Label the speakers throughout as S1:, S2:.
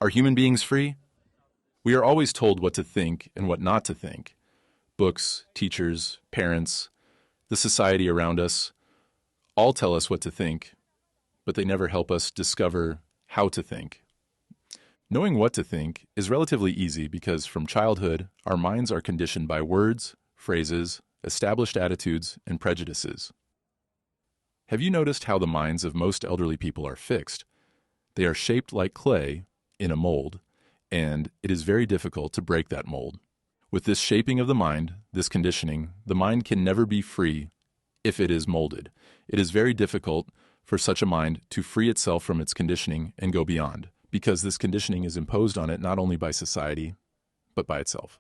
S1: Are human beings free? We are always told what to think and what not to think. Books, teachers, parents, the society around us all tell us what to think, but they never help us discover how to think. Knowing what to think is relatively easy because from childhood, our minds are conditioned by words, phrases, established attitudes, and prejudices. Have you noticed how the minds of most elderly people are fixed? They are shaped like clay in a mold, and it is very difficult to break that mold. With this shaping of the mind, this conditioning, the mind can never be free if it is molded. It is very difficult for such a mind to free itself from its conditioning and go beyond, because this conditioning is imposed on it not only by society, but by itself.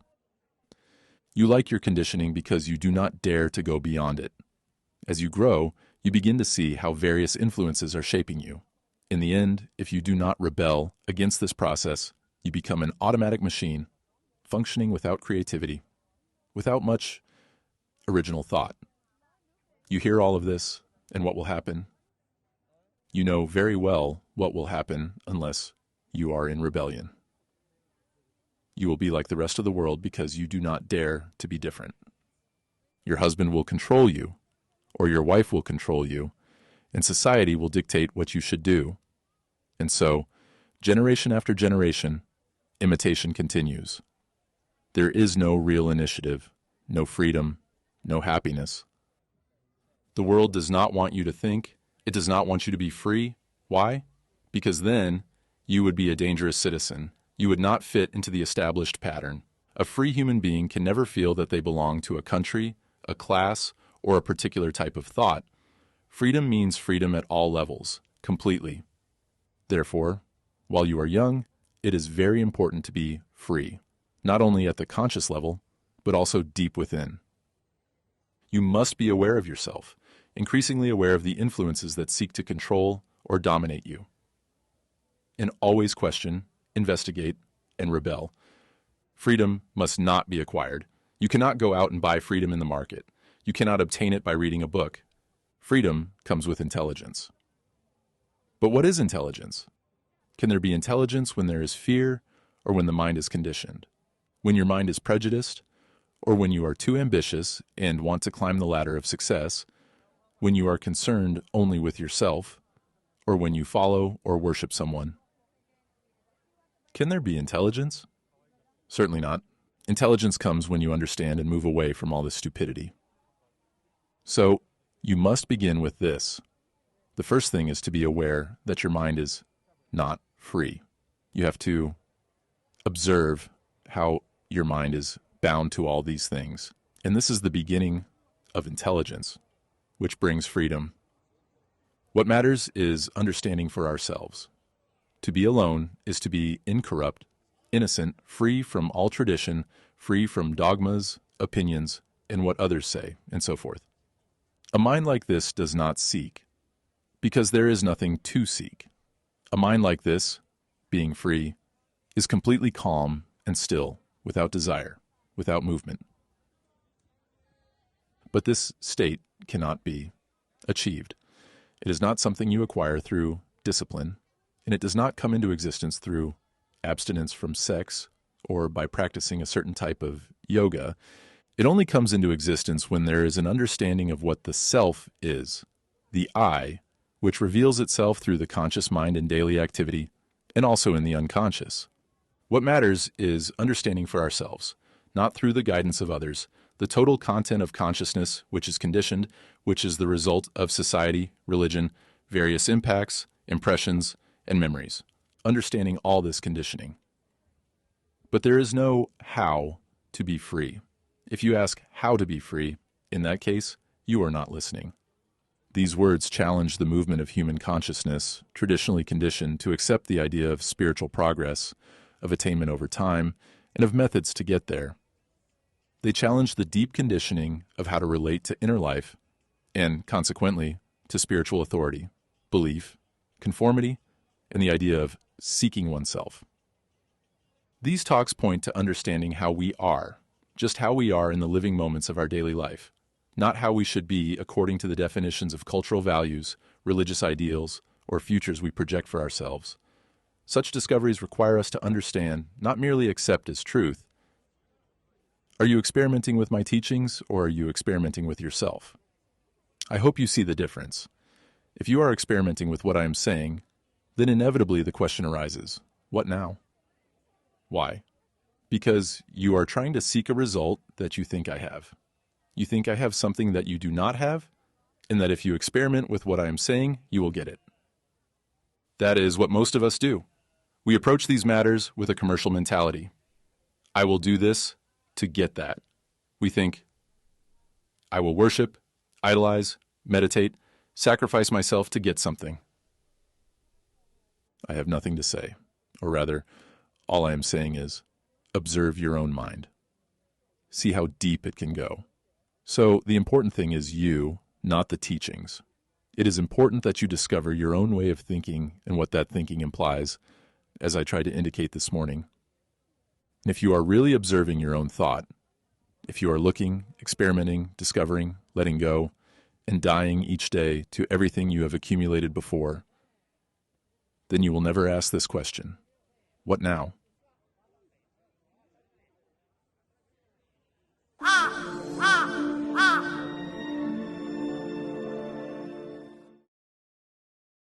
S1: You like your conditioning because you do not dare to go beyond it. As you grow, you begin to see how various influences are shaping you. In the end, if you do not rebel against this process, you become an automatic machine, functioning without creativity, without much original thought. You hear all of this, and what will happen? You know very well what will happen unless you are in rebellion. You will be like the rest of the world because you do not dare to be different. Your husband will control you, or your wife will control you, and society will dictate what you should do. And so, generation after generation, imitation continues. There is no real initiative, no freedom, no happiness. The world does not want you to think. It does not want you to be free. Why? Because then you would be a dangerous citizen. You would not fit into the established pattern. A free human being can never feel that they belong to a country, a class, or a particular type of thought. Freedom means freedom at all levels, completely. Therefore, while you are young, it is very important to be free, not only at the conscious level, but also deep within. You must be aware of yourself, increasingly aware of the influences that seek to control or dominate you. And always question, investigate, and rebel. Freedom must not be acquired. You cannot go out and buy freedom in the market. You cannot obtain it by reading a book. Freedom comes with intelligence. But what is intelligence? Can there be intelligence when there is fear or when the mind is conditioned? When your mind is prejudiced, or when you are too ambitious and want to climb the ladder of success, when you are concerned only with yourself, or when you follow or worship someone? Can there be intelligence? Certainly not. Intelligence comes when you understand and move away from all this stupidity. So, you must begin with this. The first thing is to be aware that your mind is not free. You have to observe how your mind is bound to all these things. And this is the beginning of intelligence, which brings freedom. What matters is understanding for ourselves. To be alone is to be incorrupt, innocent, free from all tradition, free from dogmas, opinions, and what others say, and so forth. A mind like this does not seek, because there is nothing to seek. A mind like this, being free, is completely calm and still, without desire, without movement. But this state cannot be achieved. It is not something you acquire through discipline, and it does not come into existence through abstinence from sex or by practicing a certain type of yoga. It only comes into existence when there is an understanding of what the self is, the I, which reveals itself through the conscious mind in daily activity and also in the unconscious. What matters is understanding for ourselves, not through the guidance of others, the total content of consciousness which is conditioned, which is the result of society, religion, various impacts, impressions, and memories. Understanding all this conditioning. But there is no how to be free. If you ask how to be free, in that case, you are not listening. These words challenge the movement of human consciousness, traditionally conditioned to accept the idea of spiritual progress, of attainment over time, and of methods to get there. They challenge the deep conditioning of how to relate to inner life, and consequently, to spiritual authority, belief, conformity, and the idea of seeking oneself. These talks point to understanding how we are, just how we are in the living moments of our daily life, not how we should be according to the definitions of cultural values, religious ideals, or futures we project for ourselves. Such discoveries require us to understand, not merely accept as truth. Are you experimenting with my teachings, or are you experimenting with yourself? I hope you see the difference. If you are experimenting with what I am saying, then inevitably the question arises, what now? Why? Because you are trying to seek a result that you think I have. You think I have something that you do not have, and that if you experiment with what I am saying, you will get it. That is what most of us do. We approach these matters with a commercial mentality. I will do this to get that. We think, I will worship, idolize, meditate, sacrifice myself to get something. I have nothing to say, or rather, all I am saying is, observe your own mind. See how deep it can go. So the important thing is you, not the teachings. It is important that you discover your own way of thinking and what that thinking implies, as I tried to indicate this morning. And if you are really observing your own thought, if you are looking, experimenting, discovering, letting go, and dying each day to everything you have accumulated before, then you will never ask this question, what now?